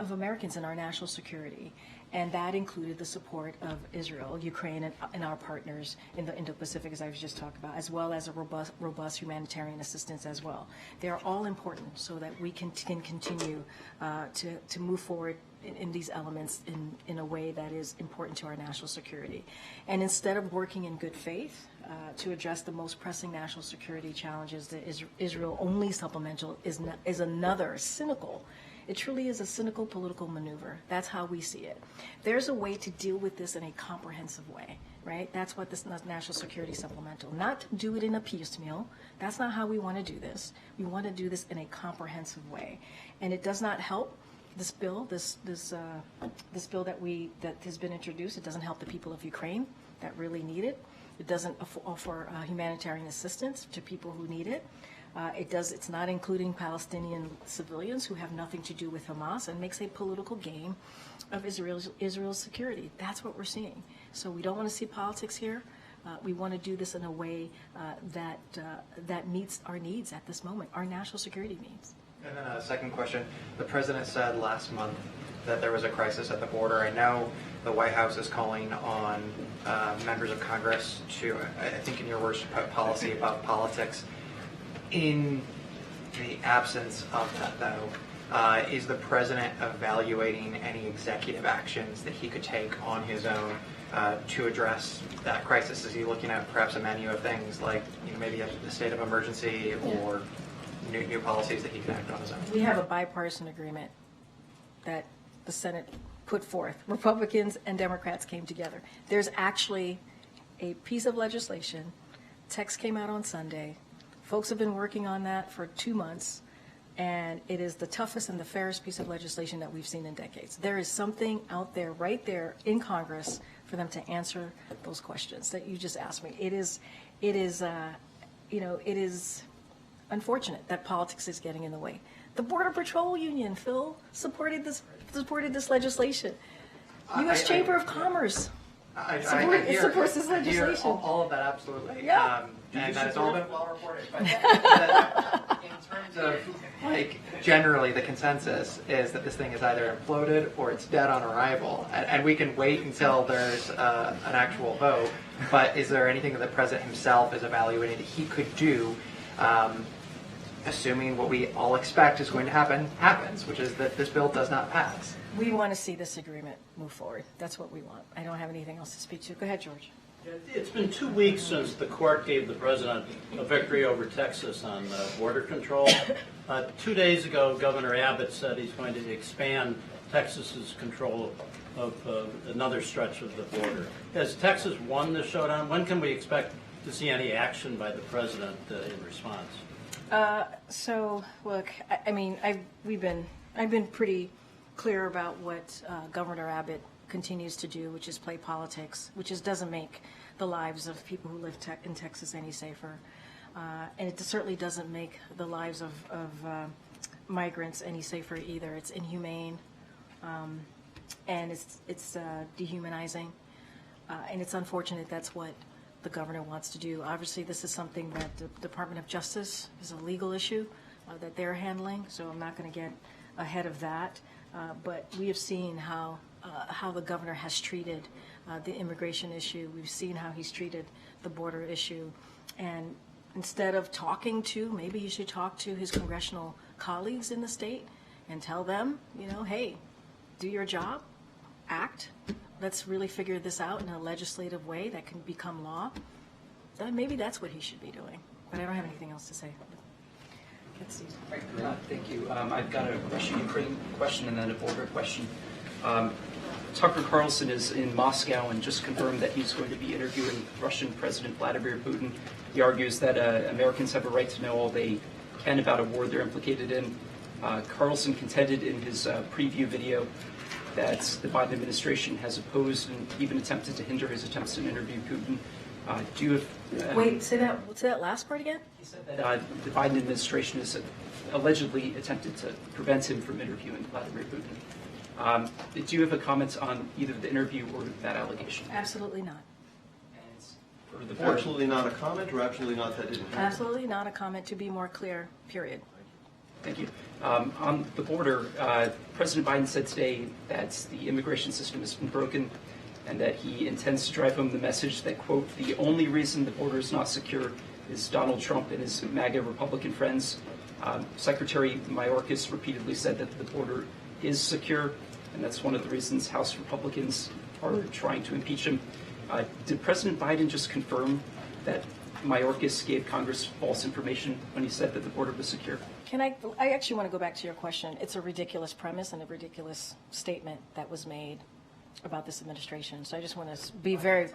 Americans and our national security. And that included the support of Israel, Ukraine, and our partners in the Indo-Pacific, as I was just talking about, as well as a robust humanitarian assistance as well. They are all important so that we can continue to move forward in these elements in a way that is important to our national security. And instead of working in good faith to address the most pressing national security challenges, the Israel-only supplemental is another cynical. It truly is a cynical political maneuver. That's how we see it. There's a way to deal with this in a comprehensive way, right? That's what this national security supplemental, not to do it in a piecemeal. That's not how we want to do this. We want to do this in a comprehensive way. And it does not help this bill, this bill that has been introduced. It doesn't help the people of Ukraine that really need it. It doesn't offer humanitarian assistance to people who need it. It's not including Palestinian civilians who have nothing to do with Hamas, and makes a political game of Israel's security. That's what we're seeing. So we don't want to see politics here. We want to do this in a way that meets our needs at this moment, our national security needs. And then a second question. The president said last month that there was a crisis at the border. I know the White House is calling on members of Congress to, I think in your words, put policy above politics. In the absence of that, though, is the president evaluating any executive actions that he could take on his own to address that crisis? Is he looking at perhaps a menu of things like maybe a state of emergency or new policies that he can act on his own? We have a bipartisan agreement that the Senate put forth. Republicans and Democrats came together. There's actually a piece of legislation. Text came out on Sunday. Folks have been working on that for 2 months, and it is the toughest and the fairest piece of legislation that we've seen in decades. There is something out there, right there in Congress, for them to answer those questions that you just asked me. It is unfortunate that politics is getting in the way. The Border Patrol Union, Phil, supported this legislation. U.S. Chamber of Commerce. I It supports this I hear legislation. all of that, absolutely. Yeah. And that has all been well reported. But in terms of, like, generally the consensus is that this thing is either imploded or it's dead on arrival. And we can wait until there's an actual vote. But is there anything that the president himself is evaluating that he could do, assuming what we all expect is going to happen happens, which is that this bill does not pass? We want to see this agreement move forward. That's what we want. I don't have anything else to speak to. Go ahead, George. It's been 2 weeks since the court gave the president a victory over Texas on border control. 2 days ago, Governor Abbott said he's going to expand Texas's control of another stretch of the border. Has Texas won the showdown? When can we expect to see any action by the president in response? So, look, I mean, I've been pretty clear about what Governor Abbott continues to do, which is play politics, which doesn't make the lives of people who live in Texas any safer. And it certainly doesn't make the lives of migrants any safer either. It's inhumane, and it's dehumanizing, and it's unfortunate that's what the governor wants to do. Obviously, this is something that the Department of Justice is a legal issue that they're handling, so I'm not going to get ahead of that. But we have seen how the governor has treated the immigration issue. We've seen how he's treated the border issue. And instead of talking to, maybe he should talk to his congressional colleagues in the state and tell them, you know, hey, do your job, act. Let's really figure this out in a legislative way that can become law. Then maybe that's what he should be doing. But I don't have anything else to say. Let's see. Thank you. I've got a Russia-Ukraine question and then a border question. Tucker Carlson is in Moscow and just confirmed that he's going to be interviewing Russian President Vladimir Putin. He argues that Americans have a right to know all they can about a war they're implicated in. Carlson contended in his preview video that the Biden administration has opposed and even attempted to hinder his attempts to interview Putin. Wait, say that last part again? He said that the Biden administration has allegedly attempted to prevent him from interviewing Vladimir Putin. Do you have a comment on either the interview or that allegation? Absolutely not. For the board? Absolutely not a comment, or absolutely not that didn't happen? Absolutely not a comment, to be more clear, period. Thank you. On the border, President Biden said today that the immigration system has been broken and that he intends to drive home the message that, quote, the only reason the border is not secure is Donald Trump and his MAGA Republican friends. Secretary Mayorkas repeatedly said that the border is secure, and that's one of the reasons House Republicans are trying to impeach him. Did President Biden just confirm that Mayorkas gave Congress false information when he said that the border was secure? I actually want to go back to your question. It's a ridiculous premise and a ridiculous statement that was made about this administration. So I just want to be very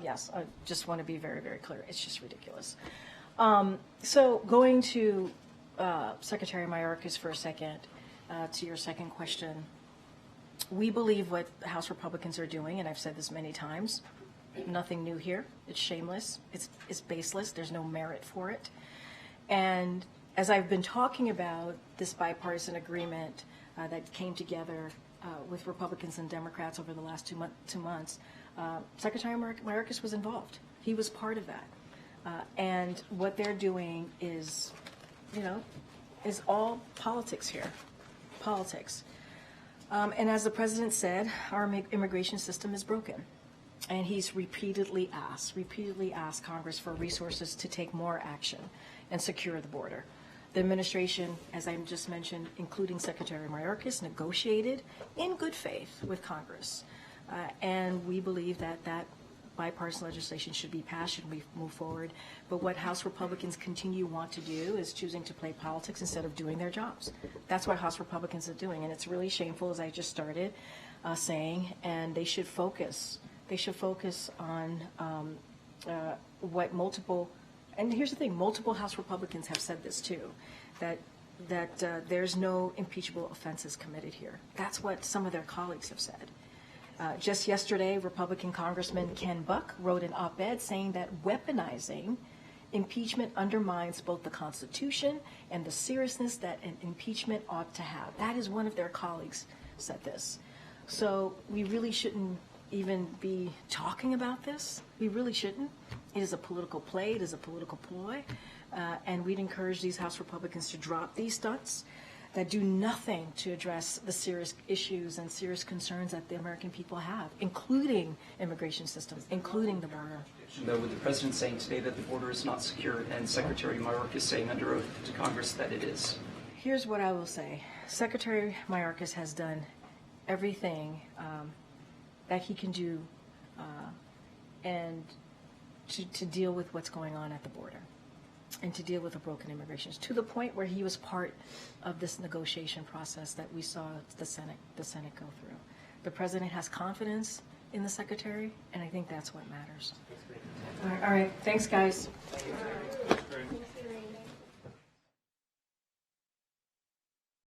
yes, I just want to be very, very clear. It's just ridiculous. So going to Secretary Mayorkas for a second, to your second question, we believe what House Republicans are doing, and I've said this many times, nothing new here. It's shameless. It's baseless. There's no merit for it. And as I've been talking about this bipartisan agreement that came together with Republicans and Democrats over the last 2 months, Secretary Mayorkas was involved. He was part of that. And what they're doing is, is all politics here. Politics. And as the president said, our immigration system is broken. And he's repeatedly asked Congress for resources to take more action and secure the border. The administration, as I just mentioned, including Secretary Mayorkas, negotiated in good faith with Congress. And we believe that bipartisan legislation should be passed, should we move forward. But what House Republicans want to do is choosing to play politics instead of doing their jobs. That's what House Republicans are doing. And it's really shameful, as I just started saying, and they should focus. They should focus on what multiple, and here's the thing, multiple House Republicans have said this too, that there's no impeachable offenses committed here. That's what some of their colleagues have said. Just yesterday, Republican Congressman Ken Buck wrote an op-ed saying that weaponizing impeachment undermines both the Constitution and the seriousness that an impeachment ought to have. That is one of their colleagues said this. So we really shouldn't even be talking about this. We really shouldn't. It is a political play. It is a political ploy. And we'd encourage these House Republicans to drop these stunts that do nothing to address the serious issues and serious concerns that the American people have, including immigration systems, including the border. Though, with the president saying today that the border is not secure, and Secretary Mayorkas saying under oath to Congress that it is. Here's what I will say. Secretary Mayorkas has done everything that he can do and to deal with what's going on at the border and to deal with the broken immigration, to the point where he was part of this negotiation process that we saw the Senate go through. The president has confidence in the secretary, and I think that's what matters. All right. Thanks, guys.